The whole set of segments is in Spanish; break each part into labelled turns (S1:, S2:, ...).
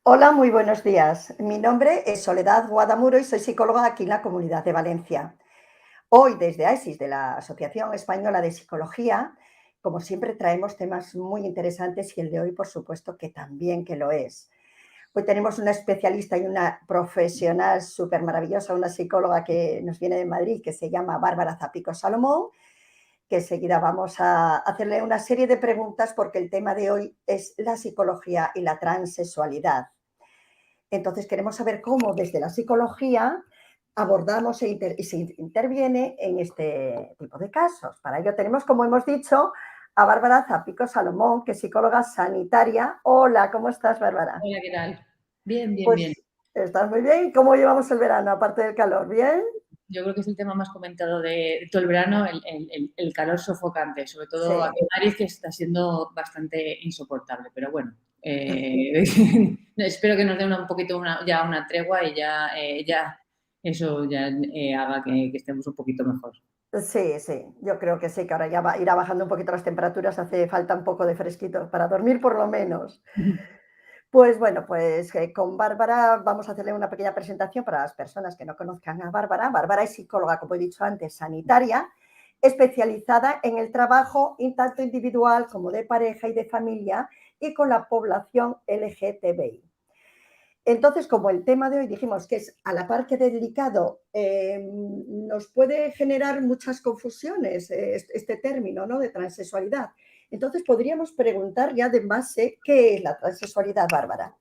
S1: Hola, muy buenos días. Mi nombre es Soledad Guadamuro y soy psicóloga aquí en la Comunidad de Valencia. Hoy, desde AESIS, de la Asociación Española de Psicología, como siempre, traemos temas muy interesantes y el de hoy, por supuesto, que también que lo es. Hoy tenemos una especialista y una profesional súper maravillosa, una psicóloga que nos viene de Madrid, que se llama Bárbara Zapico Salomón, que enseguida vamos a hacerle una serie de preguntas porque el tema de hoy es la psicología y la transexualidad. Entonces queremos saber cómo desde la psicología abordamos y se interviene en este tipo de casos. Para ello tenemos, como hemos dicho, a Bárbara Zapico Salomón, que es psicóloga sanitaria. Hola, ¿cómo estás, Bárbara?
S2: Hola, ¿qué tal? Bien, bien, bien.
S1: Pues estás muy bien. ¿Cómo llevamos el verano, aparte del calor? ¿Bien?
S2: Yo creo que es el tema más comentado de todo el verano, el calor sofocante, sobre todo aquí
S1: Sí.
S2: en Madrid, que está siendo bastante insoportable. Pero bueno, espero que nos dé un poquito ya una tregua y ya eso ya haga que estemos un poquito mejor.
S1: Sí, sí, yo creo que sí, que ahora ya irá bajando un poquito las temperaturas, hace falta un poco de fresquito para dormir por lo menos. Pues bueno, pues con Bárbara vamos a hacerle una pequeña presentación para las personas que no conozcan a Bárbara. Bárbara es psicóloga, como he dicho antes, sanitaria, especializada en el trabajo tanto individual como de pareja y de familia y con la población LGTBI. Entonces, como el tema de hoy dijimos que es a la par que delicado, nos puede generar muchas confusiones este término, ¿no?, de transexualidad. Entonces, podríamos preguntar ya de base, ¿qué es la transexualidad, Bárbara?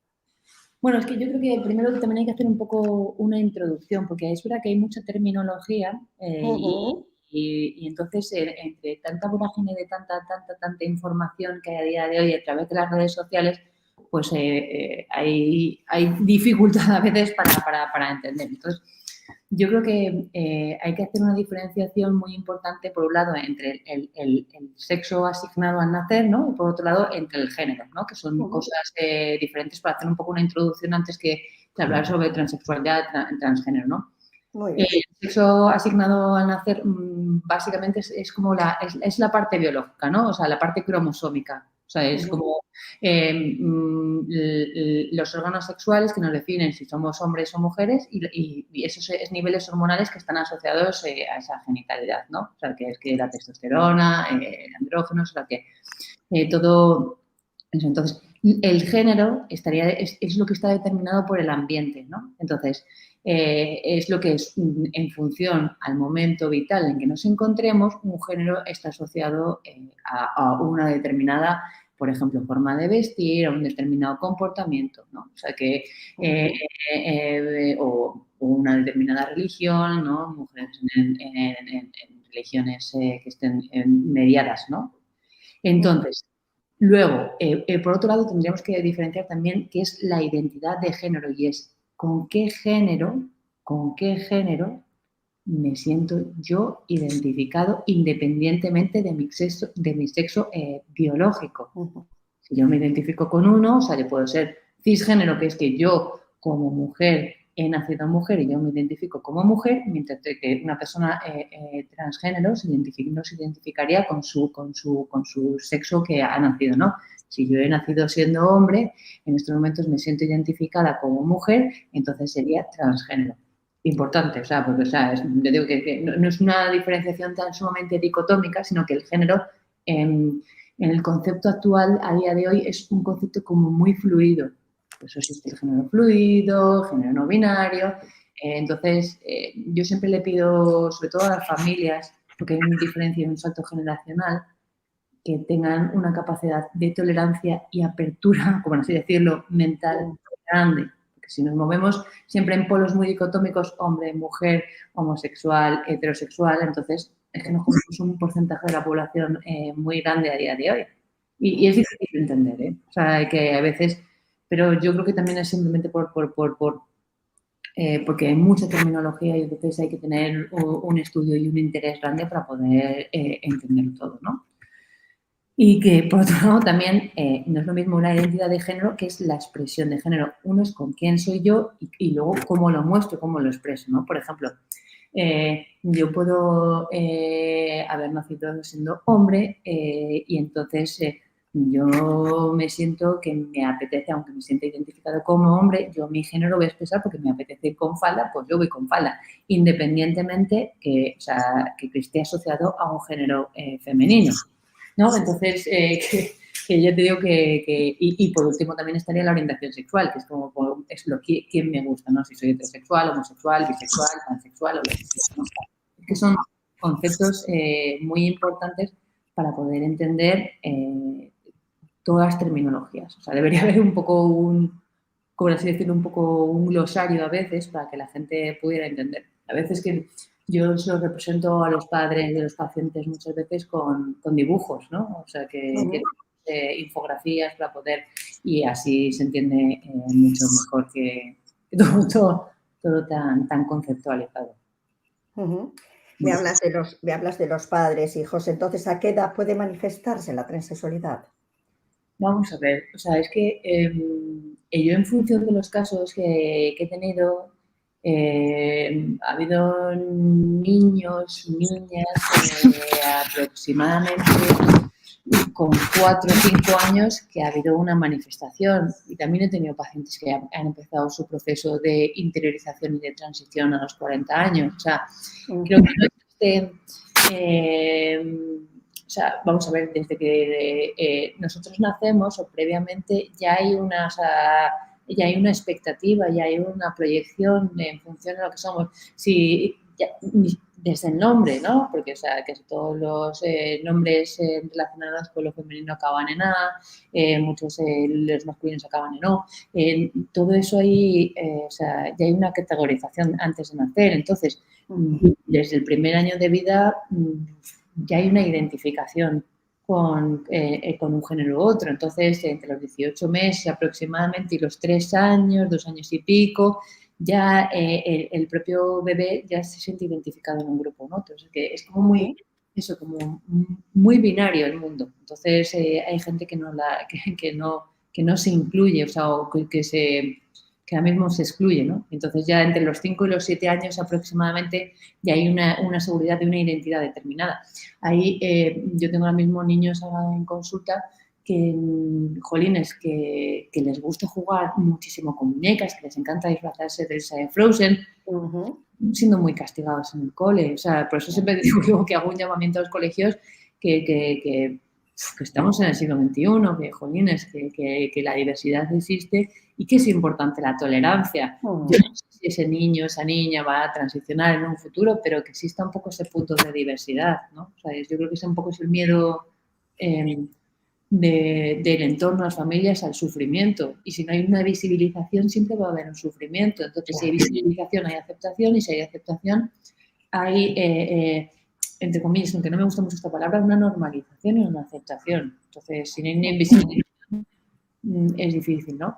S2: Bueno, es que yo creo que primero también hay que hacer un poco una introducción, porque es verdad que hay mucha terminología
S1: Ujú.
S2: y entonces entre tanta vorágine de tanta información que hay a día de hoy a través de las redes sociales, pues hay dificultad a veces para entender. Entonces, yo creo que hay que hacer una diferenciación muy importante, por un lado, entre el sexo asignado al nacer, ¿no? Y por otro lado, entre el género, ¿no? Que son
S1: Ujú.
S2: cosas diferentes, para hacer un poco una introducción antes que hablar sobre transexualidad, transgénero, ¿no?
S1: Muy
S2: El
S1: bien.
S2: sexo asignado al nacer básicamente es como es la parte biológica, ¿no? O sea, la parte cromosómica. O sea, es
S1: Ujú.
S2: como los órganos sexuales que nos definen si somos hombres o mujeres y esos niveles hormonales que están asociados a esa genitalidad, ¿no? O sea, que es que la testosterona, andrógenos, o sea, que todo eso. Entonces, el género es lo que está determinado por el ambiente, ¿no? Entonces, es lo que es en función al momento vital en que nos encontremos, un género está asociado a una determinada, por ejemplo, forma de vestir, a un determinado comportamiento, ¿no? O sea que,
S1: Ujú.
S2: o una determinada religión, ¿no? Mujeres en religiones que estén mediadas, ¿no?
S1: Ujú.
S2: Entonces, luego, por otro lado, tendríamos que diferenciar también qué es la identidad de género y es con qué género me siento yo identificado independientemente de mi sexo biológico.
S1: Ujú.
S2: Si yo me identifico con uno, o sea, yo puedo ser cisgénero, que es que yo como mujer he nacido mujer y yo me identifico como mujer, mientras que una persona transgénero no se identificaría con su sexo que ha nacido, ¿no? Si yo he nacido siendo hombre, en estos momentos me siento identificada como mujer, entonces sería transgénero. Importante, o sea, porque, o sea, yo digo que no es una diferenciación tan sumamente dicotómica, sino que el género en el concepto actual, a día de hoy, es un concepto como muy fluido. Por eso existe el género fluido, género no binario. Entonces, yo siempre le pido, sobre todo a las familias, porque hay una diferencia y un salto generacional, que tengan una capacidad de tolerancia y apertura, como así decirlo, mental
S1: Ujú.
S2: grande. Porque si nos movemos siempre en polos muy dicotómicos, hombre, mujer, homosexual, heterosexual, entonces es que nos comemos un porcentaje de la población muy grande a día de hoy. Y es difícil de entender, ¿eh? O sea, que a veces, pero yo creo que también es simplemente porque hay mucha terminología y entonces hay que tener un estudio y un interés grande para poder entenderlo todo, ¿no? Y que, por otro lado, también no es lo mismo una identidad de género que es la expresión de género. Uno es con quién soy yo y luego cómo lo muestro, cómo lo expreso, ¿no? Por ejemplo, yo puedo haber nacido siendo hombre y entonces yo me siento que me apetece, aunque me sienta identificado como hombre, yo mi género voy a expresar porque me apetece ir con falda, pues yo voy con falda, independientemente que, o sea, que esté asociado a un género femenino, ¿no? Entonces, que yo te digo y por último también estaría la orientación sexual, que es como es lo que quién me gusta, ¿no? Si soy heterosexual, homosexual, bisexual, pansexual o lo que sea, ¿no? Es que son conceptos muy importantes para poder entender todas las terminologías. O sea, debería haber un poco por así decirlo, un poco un glosario a veces para que la gente pudiera entender. A veces que yo se lo represento a los padres de los pacientes muchas veces con dibujos, ¿no? O sea, que infografías para poder, y así se entiende mucho mejor que todo tan conceptualizado.
S1: Me hablas de los padres, hijos. Entonces, ¿a qué edad puede manifestarse la transexualidad?
S2: Vamos a ver, o sea, es que yo en función de los casos que he tenido, ha habido niños, niñas aproximadamente con 4 o 5 años que ha habido una manifestación y también he tenido pacientes que han empezado su proceso de interiorización y de transición a los 40 años. O sea, creo que no existe... o sea, vamos a ver, desde que nosotros nacemos o previamente ya hay ya hay una expectativa, ya hay una proyección en función de lo que somos. Si, ya, desde el nombre, ¿no? Porque, o sea, que todos los nombres relacionados con lo femenino acaban en A, muchos los masculinos acaban en O. Todo eso ahí, o sea, ya hay una categorización antes de nacer. Entonces, desde el primer año de vida ya hay una identificación con un género u otro. Entonces, entre los 18 meses aproximadamente y los 3 años, 2 años y pico, ya el propio bebé ya se siente identificado en un grupo, ¿no? Entonces, que es como muy, eso, como muy binario el mundo. Entonces, hay gente que no se incluye, o sea, o que ahora mismo se excluye, ¿no? Entonces, ya entre los 5 y los 7 años aproximadamente ya hay una seguridad de una identidad determinada. Ahí yo tengo ahora mismo niños en consulta que, jolines, que les gusta jugar muchísimo con muñecas, que les encanta disfrazarse de esa de Frozen, siendo muy castigados en el cole. O sea, por eso siempre digo que hago un llamamiento a los colegios que estamos en el siglo XXI, que, jolines, que la diversidad existe y que es importante la tolerancia. Yo no sé si ese niño, esa niña va a transicionar en un futuro, pero que exista un poco ese punto de diversidad, ¿no? O sea, yo creo que ese un poco es el miedo del entorno, a las familias, al sufrimiento. Y si no hay una visibilización, siempre va a haber un sufrimiento. Entonces, si hay visibilización, hay aceptación, y si hay aceptación, hay, entre comillas, aunque no me gusta mucho esta palabra, una normalización y una aceptación. Entonces, si no hay una visibilización, es difícil, ¿no?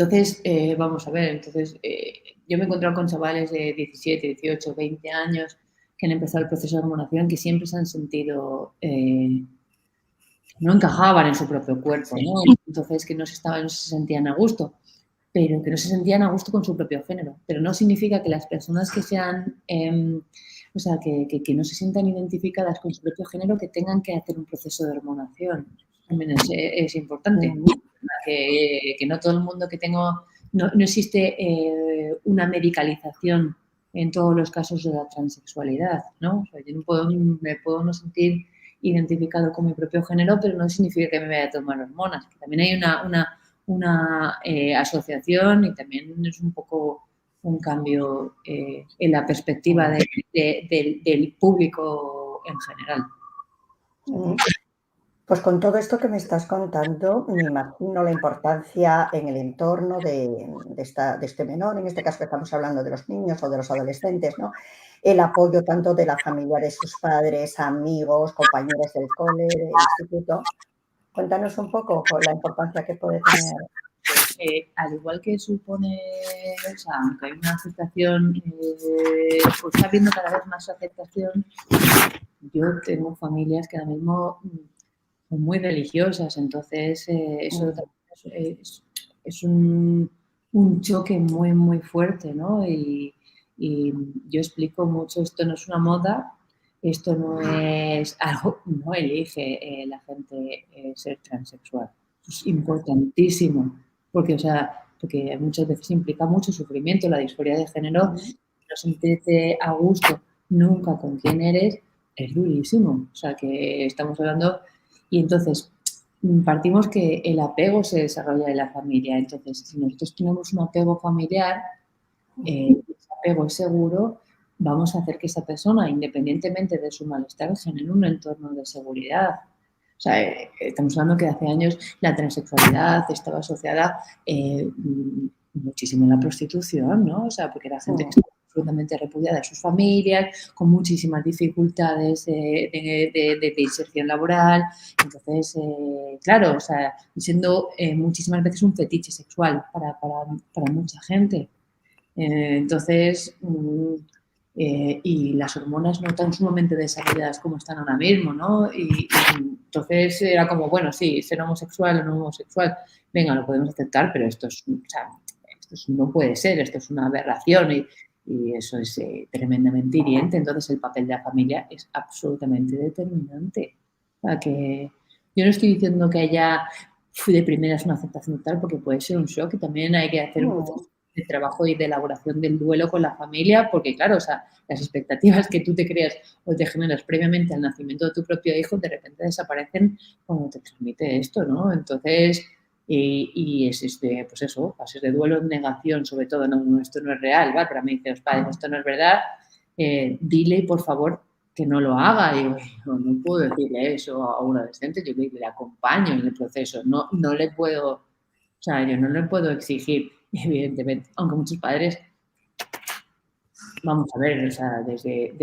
S2: Entonces, vamos a ver, yo me he encontrado con chavales de 17, 18, 20 años que han empezado el proceso de hormonación que siempre se han sentido no encajaban en su propio cuerpo, ¿no? Entonces que no se sentían a gusto, pero que no se sentían a gusto con su propio género. Pero no significa que las personas que sean, o sea, que no se sientan identificadas con su propio género, que tengan que hacer un proceso de hormonación. También es importante. Que no todo el mundo que tengo, no existe una medicalización en todos los casos de la transexualidad, ¿no? O sea, yo me puedo no sentir identificado con mi propio género, pero no significa que me vaya a tomar hormonas. También hay una asociación y también es un poco un cambio en la perspectiva del público en general.
S1: Pues con todo esto que me estás contando, me imagino la importancia en el entorno de este menor, en este caso que estamos hablando de los niños o de los adolescentes, ¿no? El apoyo tanto de la familia, de sus padres, amigos, compañeros del cole, del instituto. Cuéntanos un poco la importancia que puede tener.
S2: Al igual que supone, o sea, aunque hay una aceptación, pues está habiendo cada vez más aceptación. Yo tengo familias que ahora mismo son muy religiosas, entonces eso es un choque muy, muy fuerte, ¿no? Y yo explico mucho, esto no es una moda, esto no es algo, no elige la gente ser transexual. Es importantísimo, porque, o sea, porque muchas veces implica mucho sufrimiento, la disforia de género, no sentirte a gusto nunca con quién eres, es durísimo. O sea, que estamos hablando, y entonces partimos que el apego se desarrolla en la familia. Entonces, si nosotros tenemos un apego familiar, ese apego es seguro, vamos a hacer que esa persona, independientemente de su malestar, genere un entorno de seguridad. O sea, estamos hablando que hace años la transexualidad estaba asociada muchísimo a la prostitución, ¿no? O sea, porque era gente que estaba absolutamente repudiada de sus familias, con muchísimas dificultades de inserción laboral. Entonces, claro, o sea, siendo muchísimas veces un fetiche sexual para mucha gente. Entonces, y las hormonas no tan sumamente desarrolladas como están ahora mismo, ¿no? Y entonces era como, bueno, sí, ser homosexual o no homosexual, venga, lo podemos aceptar, pero esto es, o sea, no puede ser, esto es una aberración y eso es tremendamente hiriente. Entonces, el papel de la familia es absolutamente determinante. O sea, que yo no estoy diciendo que haya de primeras una aceptación total, porque puede ser un shock y también hay que hacer un proceso de trabajo y de elaboración del duelo con la familia, porque claro, o sea, las expectativas que tú te creas o te generas previamente al nacimiento de tu propio hijo, de repente desaparecen cuando te transmite esto, ¿no? Entonces, y es pues eso, fases de duelo, negación, sobre todo, no, esto no es real, ¿vale? Para mí dicen los padres, esto no es verdad, dile, por favor, que no lo haga. Digo, no puedo decirle eso a un adolescente, yo le acompaño en el proceso, no le puedo, o sea, yo no le puedo exigir, evidentemente, aunque muchos padres, vamos a ver, o sea, desde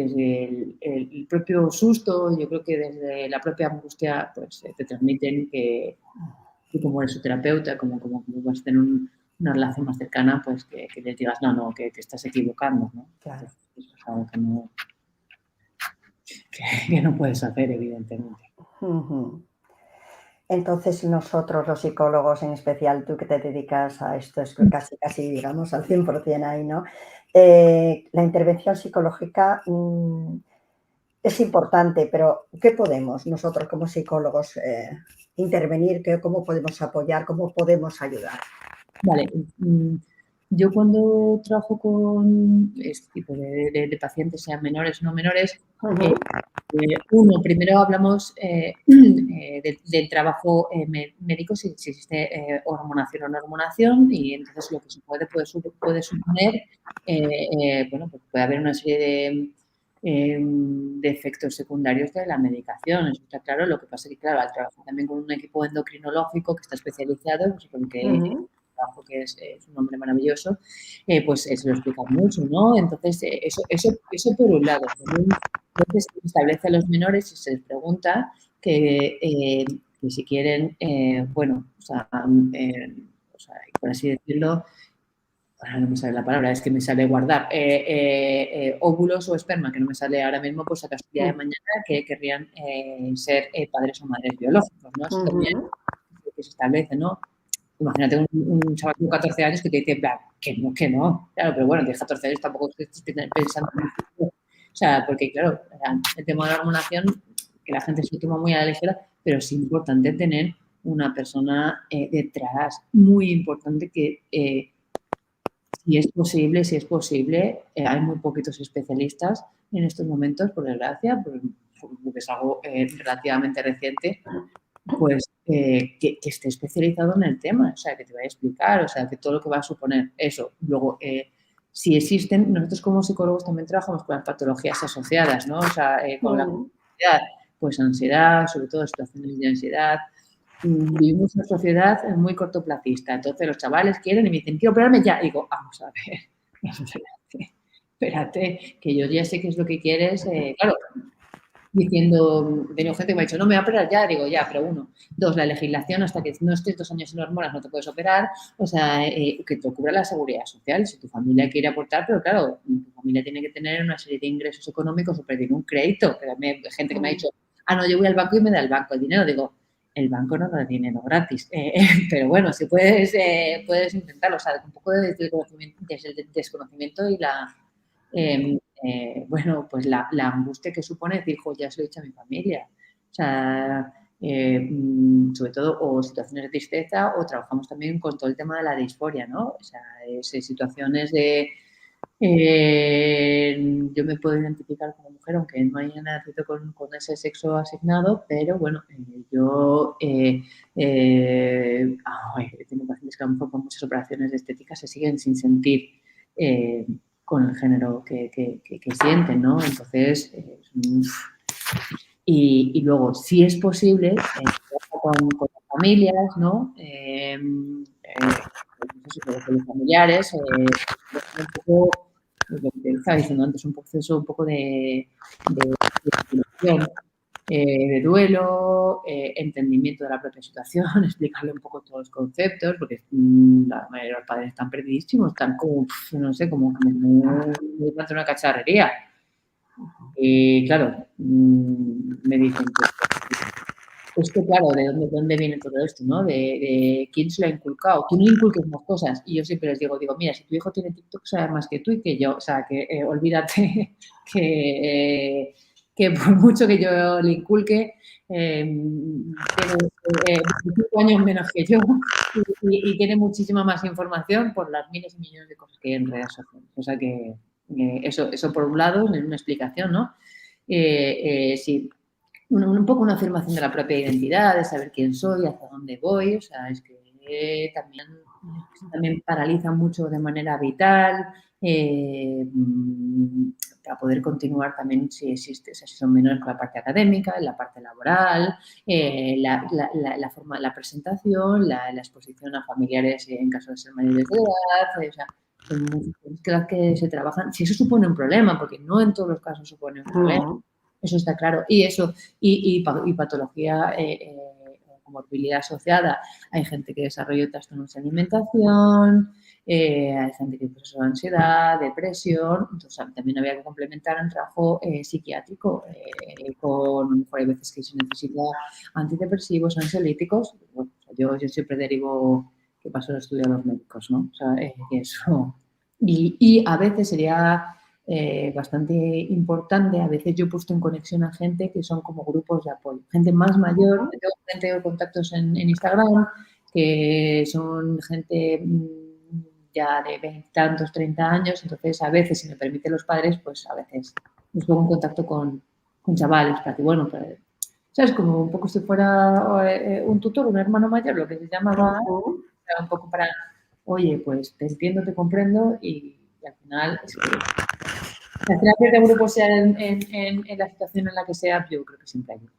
S2: el propio susto, yo creo que desde la propia angustia, pues te transmiten que tú como eres su terapeuta, como vas a tener una relación más cercana, pues que les digas, no, que te estás equivocando, ¿no?
S1: Claro.
S2: Entonces, eso es algo que no puedes hacer, evidentemente.
S1: Entonces, nosotros los psicólogos, en especial tú que te dedicas a esto, es casi, digamos, al 100% ahí, ¿no? La intervención psicológica es importante, pero ¿qué podemos nosotros como psicólogos intervenir? ¿Cómo podemos apoyar? ¿Cómo podemos ayudar?
S2: Vale. Yo cuando trabajo con este tipo de pacientes, sean menores o no menores, primero hablamos del trabajo médico, si existe hormonación o no hormonación, y entonces lo que se puede suponer, bueno, pues puede haber una serie de efectos secundarios de la medicación, eso está claro. Lo que pasa es que, claro, al trabajar también con un equipo endocrinológico que está especializado, pues porque trabajo que es un hombre maravilloso, pues se lo explica mucho, ¿no? Entonces, eso por un lado. Entonces, se establece a los menores y se les pregunta que si quieren, bueno, por así decirlo, ahora no me sale la palabra, es que me sale guardar óvulos o esperma, que no me sale ahora mismo, pues acaso el día de mañana que querrían ser padres o madres biológicos, ¿no? Eso también es lo que se establece, ¿no? Imagínate un chaval con 14 años que te dice, que no. Claro, pero bueno, tienes 14 años, tampoco estés pensando en el futuro. O sea, porque claro, el tema de la hormonación, que la gente se toma muy a la ligera, pero es importante tener una persona detrás, muy importante que, si es posible, hay muy poquitos especialistas en estos momentos, por desgracia, porque es algo relativamente reciente, pues que esté especializado en el tema, o sea, que te vaya a explicar, o sea, que todo lo que va a suponer eso. Luego, si existen, nosotros como psicólogos también trabajamos con las patologías asociadas, ¿no? O sea, con la ansiedad, pues ansiedad, sobre todo situaciones de ansiedad. Vivimos una sociedad muy cortoplacista, entonces los chavales quieren y me dicen, quiero operarme ya. Y digo, vamos a ver, espérate, que yo ya sé qué es lo que quieres. Claro, diciendo, tengo gente que me ha dicho, no me voy a operar ya, digo, ya, pero uno. Dos, la legislación, hasta que no estés 2 años sin hormonas no te puedes operar, o sea, que te cubra la seguridad social, si tu familia quiere aportar, pero claro, tu familia tiene que tener una serie de ingresos económicos o pedir un crédito, que hay gente que me ha dicho, no, yo voy al banco y me da el banco el dinero, digo, el banco no da dinero gratis, pero bueno, si puedes intentarlo, o sea, un poco desde el desconocimiento y bueno, pues la angustia que supone decir, jo, ya se lo he dicho a mi familia. O sea, sobre todo, o situaciones de tristeza, o trabajamos también con todo el tema de la disforia, ¿no? O sea, situaciones de... yo me puedo identificar como mujer, aunque no haya nacido con ese sexo asignado, pero bueno, yo tengo pacientes que a lo mejor con muchas operaciones de estética se siguen sin sentir con el género que sienten, ¿no? Entonces, y luego, si es posible, con las familias, ¿no? Con los familiares, un poco, lo que estaba diciendo antes, un proceso un poco de duelo, entendimiento de la propia situación, explicarle un poco todos los conceptos, porque la mayoría de los padres están perdidísimos, están como, no sé, como una cacharrería. Y claro, me dicen, pues que claro, ¿de dónde viene todo esto, no? De quién se lo ha inculcado. Tú no inculques más cosas. Y yo siempre les digo, mira, si tu hijo tiene TikTok, sabe más que tú y que yo. O sea, que olvídate que por mucho que yo le inculque, tiene 25 años menos que yo y tiene muchísima más información por las miles y millones de cosas que hay en redes sociales. O sea que eso por un lado es una explicación, ¿no? Sí, un poco una afirmación de la propia identidad, de saber quién soy, hacia dónde voy, o sea, es que también paraliza mucho de manera vital, para poder continuar también si existe, o sea, si son menores con la parte académica, en la parte laboral, la forma, la presentación, la exposición a familiares en caso de ser mayores de edad, o sea, son muchas que se trabajan. Si eso supone un problema, porque no en todos los casos supone un problema, eso está claro. Y eso, y patología, comorbilidad asociada. Hay gente que desarrolla trastornos de alimentación, hay gente que tiene ansiedad, depresión. Entonces, también había que complementar un trabajo psiquiátrico con, a lo mejor hay veces que se necesita antidepresivos, ansiolíticos. Bueno, yo siempre derivo que paso el estudio a los médicos, ¿no? O sea, eso. Y a veces sería bastante importante. A veces yo he puesto en conexión a gente que son como grupos de apoyo. Gente más mayor, tengo contactos en Instagram, que son gente ya de 20 tantos, 30 años. Entonces, a veces, si me permiten los padres, pues a veces los pongo en contacto con chavales para que, bueno, ¿sabes? Como un poco si fuera un tutor, un hermano mayor, lo que se llamaba, un poco para, oye, pues te entiendo, te comprendo y al final es que la terapia de grupo sea en la situación en la que sea, yo creo que siempre ayuda.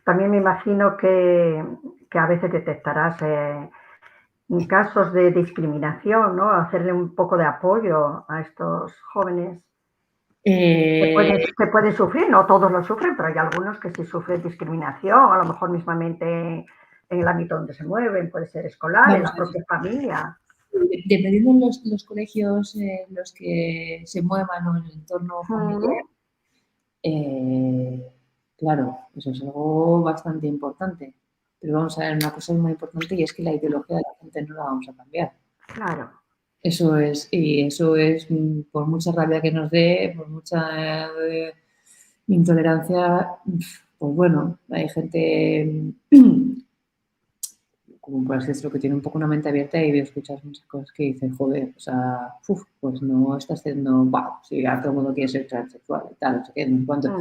S1: También me imagino que a veces detectarás casos de discriminación, ¿no? Hacerle un poco de apoyo a estos jóvenes que pueden sufrir, no todos lo sufren, pero hay algunos que sí sufren discriminación, a lo mejor mismamente en el ámbito donde se mueven, puede ser escolar, en la propia familia.
S2: Dependiendo de los colegios en los que se muevan o en el entorno familiar, claro, eso es algo bastante importante. Pero vamos a ver, una cosa muy importante y es que la ideología de la gente no la vamos a cambiar.
S1: Claro.
S2: Eso es, y eso es por mucha rabia que nos dé, por mucha intolerancia, pues bueno, hay gente como por así decirlo, que tiene un poco una mente abierta y escuchas muchas cosas que dicen, joder, o sea, pues no estás haciendo, wow, si a todo el mundo quiere ser transexual y tal, no sé qué, no sé cuánto.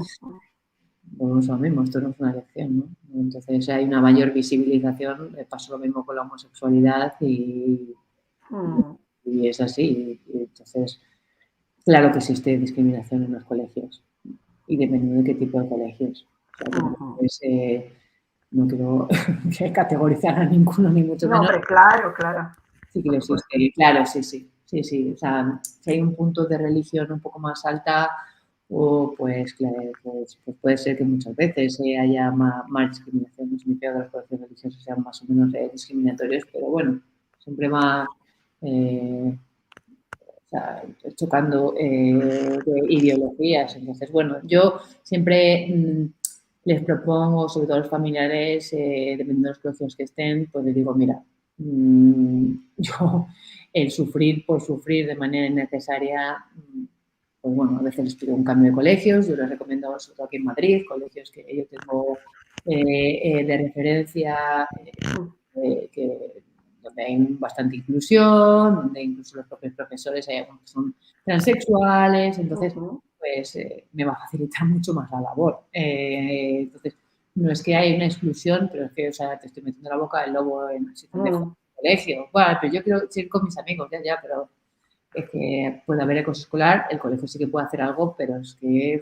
S2: Pues lo mismo, esto no es una elección, ¿no? Entonces hay una mayor visibilización, pasa lo mismo con la homosexualidad y es así. Y entonces, claro que existe discriminación en los colegios y dependiendo de qué tipo de colegios. O sea, no quiero categorizar a ninguno, ni mucho menos.
S1: No, hombre, claro, claro.
S2: Sí que lo existe, claro, sí. O sea, si hay un punto de religión un poco más alta, o pues puede ser que muchas veces haya más discriminación. No significa que los colegios religiosos sean más o menos discriminatorios, pero bueno, siempre va chocando de ideologías. Entonces, bueno, yo siempre les propongo, sobre todo a los familiares, dependiendo de los colegios que estén, pues les digo, mira, yo el sufrir por sufrir de manera innecesaria pues bueno, a veces les pido un cambio de colegios, yo les recomiendo, sobre todo aquí en Madrid, colegios que yo tengo de referencia, donde hay bastante inclusión, donde incluso los propios profesores hay algunos que son transexuales, entonces pues me va a facilitar mucho más la labor. Entonces, no es que haya una exclusión, pero es que, o sea, te estoy metiendo la boca del lobo en si te dejo en el colegio. Bueno, pero yo quiero ir con mis amigos, ya, pero es que puede haber acoso escolar, el colegio sí que puede hacer algo, pero es que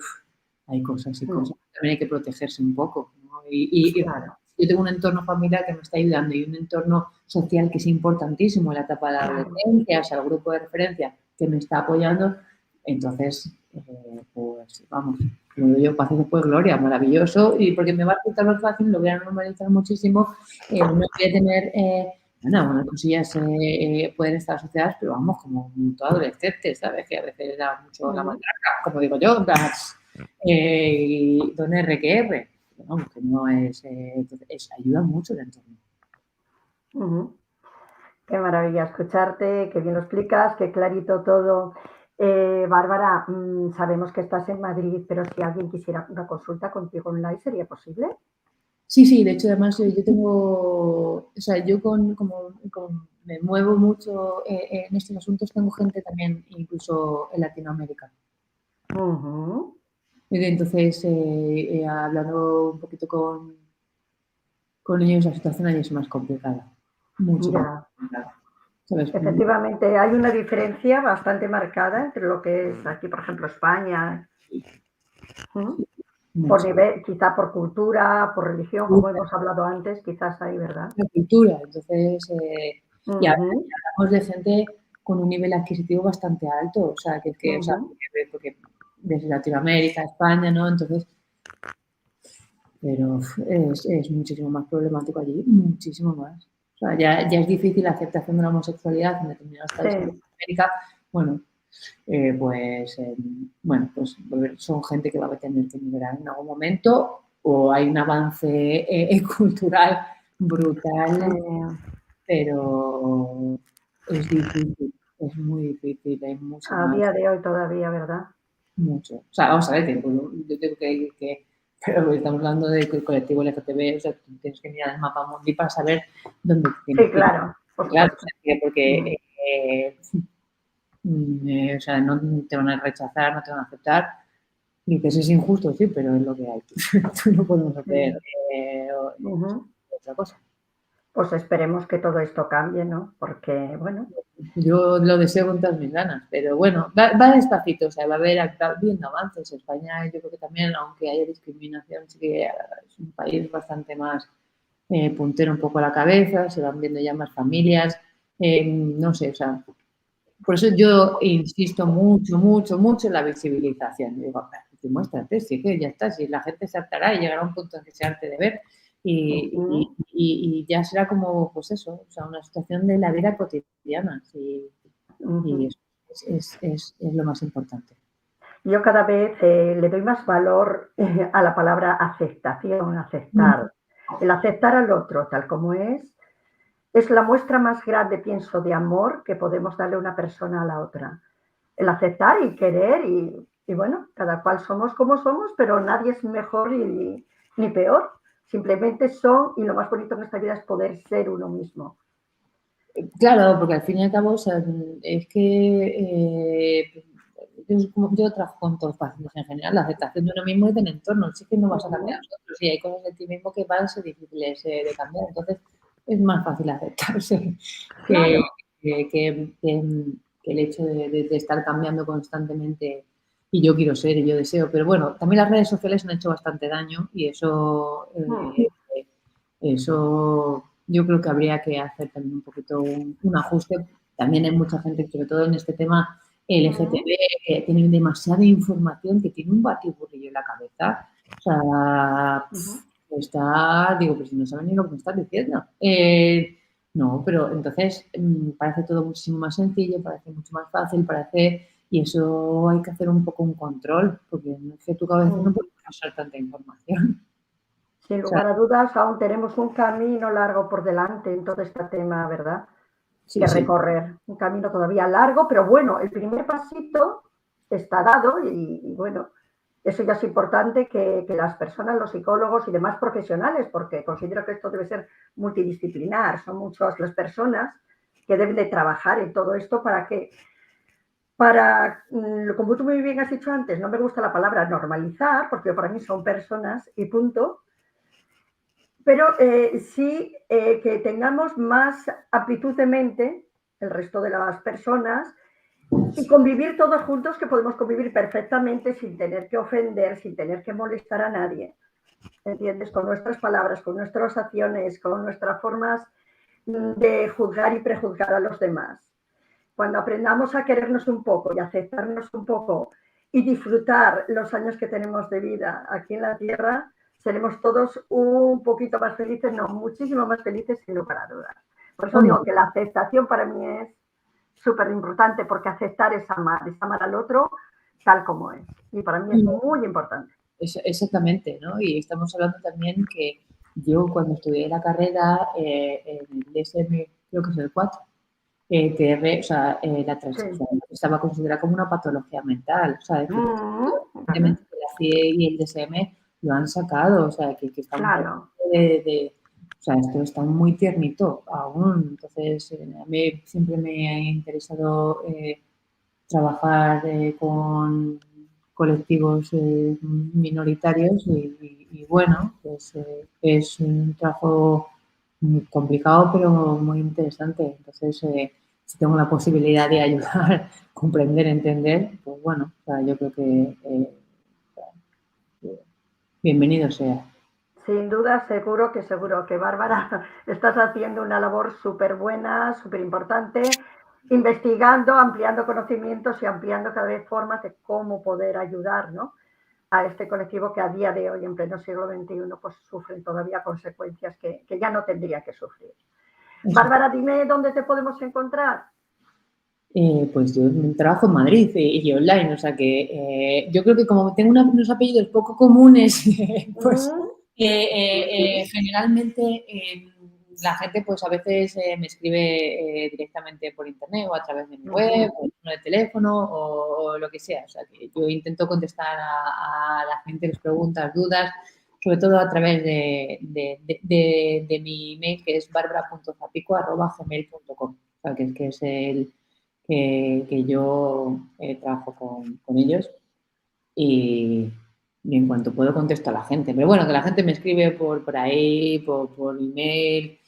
S2: hay cosas y cosas. También hay que protegerse un poco, ¿no? Y
S1: Claro.
S2: yo tengo un entorno familiar que me está ayudando y un entorno social que es importantísimo en la etapa de la adolescencia, o sea, el grupo de referencia que me está apoyando. Entonces, pues vamos, como yo paso después gloria, maravilloso, y porque me va a resultar más fácil, lo voy a normalizar muchísimo, no voy a tener, bueno, algunas cosillas pueden estar asociadas, pero vamos, como todo adolescente, ¿sabes? Que a veces da mucho la matraca, como digo yo, y don R que R, vamos, que no es, ayuda mucho el entorno.
S1: Qué maravilla escucharte, qué bien lo explicas, qué clarito todo. Bárbara, sabemos que estás en Madrid, pero si alguien quisiera una consulta contigo online, ¿sería posible?
S2: Sí, de hecho, además yo tengo, o sea, yo como me muevo mucho en estos asuntos, tengo gente también incluso en Latinoamérica. Entonces, hablando un poquito con ellos, la situación allí es más complicada, mucho más complicada. ¿Sabes?
S1: Efectivamente, hay una diferencia bastante marcada entre lo que es aquí, por ejemplo, España, por nivel, quizá por cultura, por religión, como hemos hablado antes, quizás hay, ¿verdad?
S2: La cultura, entonces, y hablamos de gente con un nivel adquisitivo bastante alto, o sea, o sea, porque desde Latinoamérica, España, ¿no? Entonces, pero es muchísimo más problemático allí, muchísimo más. O sea, ya es difícil la aceptación de la homosexualidad en determinados países de Latinoamérica. Bueno, pues son gente que va a tener que migrar en algún momento o hay un avance cultural brutal, pero es difícil, es muy difícil, hay mucho
S1: A
S2: más.
S1: día de hoy todavía, ¿verdad?
S2: Mucho. O sea, vamos a ver, yo tengo que pero estamos hablando del colectivo LGTB, o sea, tú tienes que mirar el mapa mundi para saber dónde tienes que ir.
S1: Claro, por
S2: Claro,
S1: supuesto.
S2: porque o sea, no te van a rechazar, no te van a aceptar. Y dices, es injusto, sí, pero es lo que hay. No podemos hacer otra cosa.
S1: Pues esperemos que todo esto cambie, ¿no? Porque, bueno.
S2: Yo lo deseo con todas mis ganas, pero bueno, va despacito, o sea, va a haber viendo avances. España, yo creo que también, aunque haya discriminación, sí que es un país bastante más puntero un poco a la cabeza, se van viendo ya más familias, no sé, o sea, por eso yo insisto mucho en la visibilización. Digo, muéstrate, sí que ya está, si la gente se hartará y llegará a un punto en que se harte de ver y ya será como, pues eso, o sea, una situación de la vida cotidiana y es lo más importante.
S1: Yo cada vez le doy más valor a la palabra aceptación, aceptar. El aceptar al otro tal como es la muestra más grande, pienso, de amor que podemos darle a una persona a la otra. El aceptar y querer y bueno, cada cual somos como somos, pero nadie es mejor ni peor. Simplemente son, y lo más bonito en esta vida es poder ser uno mismo.
S2: Claro, porque al fin y al cabo, o sea, es que yo trabajo con todos los pacientes en general, la aceptación de uno mismo y del entorno, sí que no vas a cambiar a nosotros y hay cosas de ti mismo que van a ser difíciles de cambiar, entonces es más fácil aceptarse que el hecho de estar cambiando constantemente y yo quiero ser y yo deseo, pero bueno, también las redes sociales han hecho bastante daño y eso yo creo que habría que hacer también un poquito un ajuste. También hay mucha gente, sobre todo en este tema LGTB, que tiene demasiada información, que tiene un batiburrillo en la cabeza. O sea, digo, pues si no saben ni lo que me estás diciendo. No, pero entonces parece todo muchísimo más sencillo, parece mucho más fácil, y eso hay que hacer un poco un control, porque es que tu cabeza no puede pasar tanta información.
S1: Sin lugar a dudas, aún tenemos un camino largo por delante en todo este tema, ¿verdad? Que recorrer. Un camino todavía largo, pero bueno, el primer pasito está dado y bueno, eso ya es importante que las personas, los psicólogos y demás profesionales, porque considero que esto debe ser multidisciplinar, son muchas las personas que deben de trabajar en todo esto como tú muy bien has dicho antes, no me gusta la palabra normalizar, porque para mí son personas y punto, pero sí que tengamos más amplitud de mente, el resto de las personas, y convivir todos juntos, que podemos convivir perfectamente sin tener que ofender, sin tener que molestar a nadie, ¿entiendes? Con nuestras palabras, con nuestras acciones, con nuestras formas de juzgar y prejuzgar a los demás. Cuando aprendamos a querernos un poco y aceptarnos un poco y disfrutar los años que tenemos de vida aquí en la Tierra, seremos todos un poquito más felices, no, muchísimo más felices sin lugar a dudas. Por eso digo que la aceptación para mí es súper importante, porque aceptar es amar al otro tal como es. Y para mí es muy importante.
S2: Exactamente, ¿no? Y estamos hablando también que yo cuando estudié la carrera, en el DSM, creo que es el 4, o sea, la transexualidad estaba considerada como una patología mental, o sea, evidentemente la CIE y el DSM lo han sacado, o sea, que estamos
S1: Claro.
S2: o sea, esto está muy tiernito aún, entonces a mí siempre me ha interesado trabajar con colectivos minoritarios y bueno, pues es un trabajo muy complicado pero muy interesante. Entonces, si tengo la posibilidad de ayudar, comprender, entender, pues bueno, o sea, yo creo que bienvenido sea.
S1: Sin duda, seguro que Bárbara, estás haciendo una labor súper buena, súper importante, investigando, ampliando conocimientos y ampliando cada vez formas de cómo poder ayudar, ¿no?, a este colectivo que a día de hoy, en pleno siglo XXI, pues sufren todavía consecuencias que ya no tendría que sufrir.
S2: Eso.
S1: Bárbara, dime dónde te podemos encontrar.
S2: Pues yo trabajo en Madrid y online, o sea que yo creo que como tengo unos apellidos poco comunes, pues generalmente la gente pues a veces me escribe directamente por internet o a través de mi web, o de teléfono o lo que sea. O sea que yo intento contestar a la gente las preguntas, dudas, sobre todo a través de mi email, que es barbara.zapico@gmail.com, o sea que es el que yo trabajo con ellos y en cuanto puedo contesto a la gente. Pero bueno, que la gente me escribe por ahí, por email,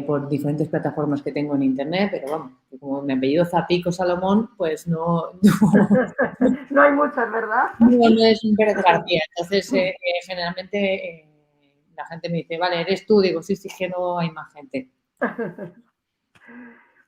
S2: por diferentes plataformas que tengo en internet, pero vamos, como mi apellido Zapico Salomón, pues no,
S1: no hay muchas, ¿verdad?
S2: no es un Pérez García. Entonces, generalmente la gente me dice, vale, ¿eres tú? Digo, sí, que no hay más gente.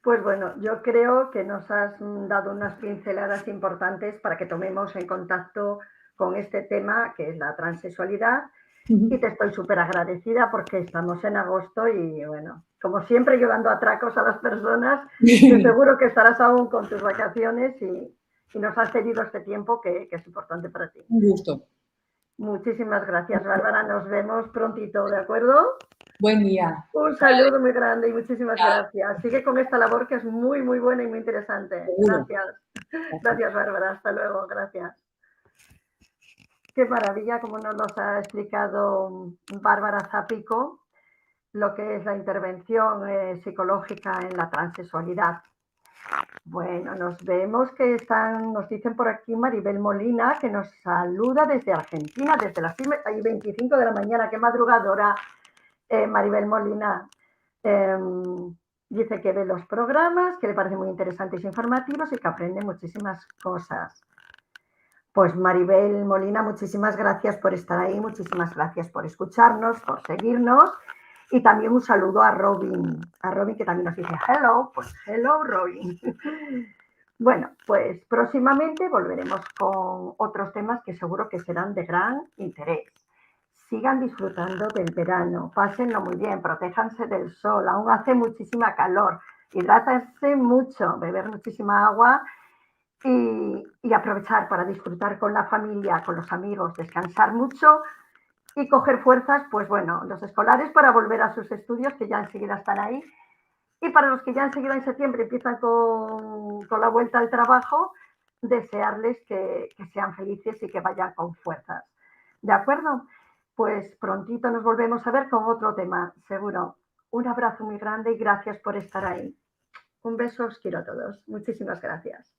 S1: Pues bueno, yo creo que nos has dado unas pinceladas importantes para que tomemos en contacto con este tema que es la transexualidad y te estoy súper agradecida porque estamos en agosto y bueno, como siempre yo dando atracos a las personas, que seguro que estarás aún con tus vacaciones y nos has cedido este tiempo que es importante para ti.
S2: Un gusto.
S1: Muchísimas gracias, Bárbara. Nos vemos prontito, ¿de acuerdo?
S2: Buen día.
S1: Un saludo muy grande y muchísimas gracias. Sigue con esta labor que es muy, muy buena y muy interesante. Gracias. Gracias, Bárbara. Hasta luego. Gracias. Qué maravilla, como nos los ha explicado Bárbara Zapico, lo que es la intervención psicológica en la transexualidad. Bueno, nos vemos que nos dicen por aquí Maribel Molina, que nos saluda desde Argentina, desde las 25 de la mañana. Qué madrugadora, Maribel Molina. Dice que ve los programas, que le parecen muy interesantes e informativos y que aprende muchísimas cosas. Pues Maribel Molina, muchísimas gracias por estar ahí, muchísimas gracias por escucharnos, por seguirnos y también un saludo a Robin que también nos dice hello, pues hello Robin. Bueno, pues próximamente volveremos con otros temas que seguro que serán de gran interés. Sigan disfrutando del verano, pásenlo muy bien, protéjanse del sol, aún hace muchísima calor, hidrátense mucho, beber muchísima agua y aprovechar para disfrutar con la familia, con los amigos, descansar mucho y coger fuerzas, pues bueno, los escolares para volver a sus estudios que ya enseguida están ahí y para los que ya enseguida en septiembre empiezan con la vuelta al trabajo, desearles que sean felices y que vayan con fuerzas. ¿De acuerdo? Pues prontito nos volvemos a ver con otro tema, seguro. Un abrazo muy grande y gracias por estar ahí. Un beso, os quiero a todos. Muchísimas gracias.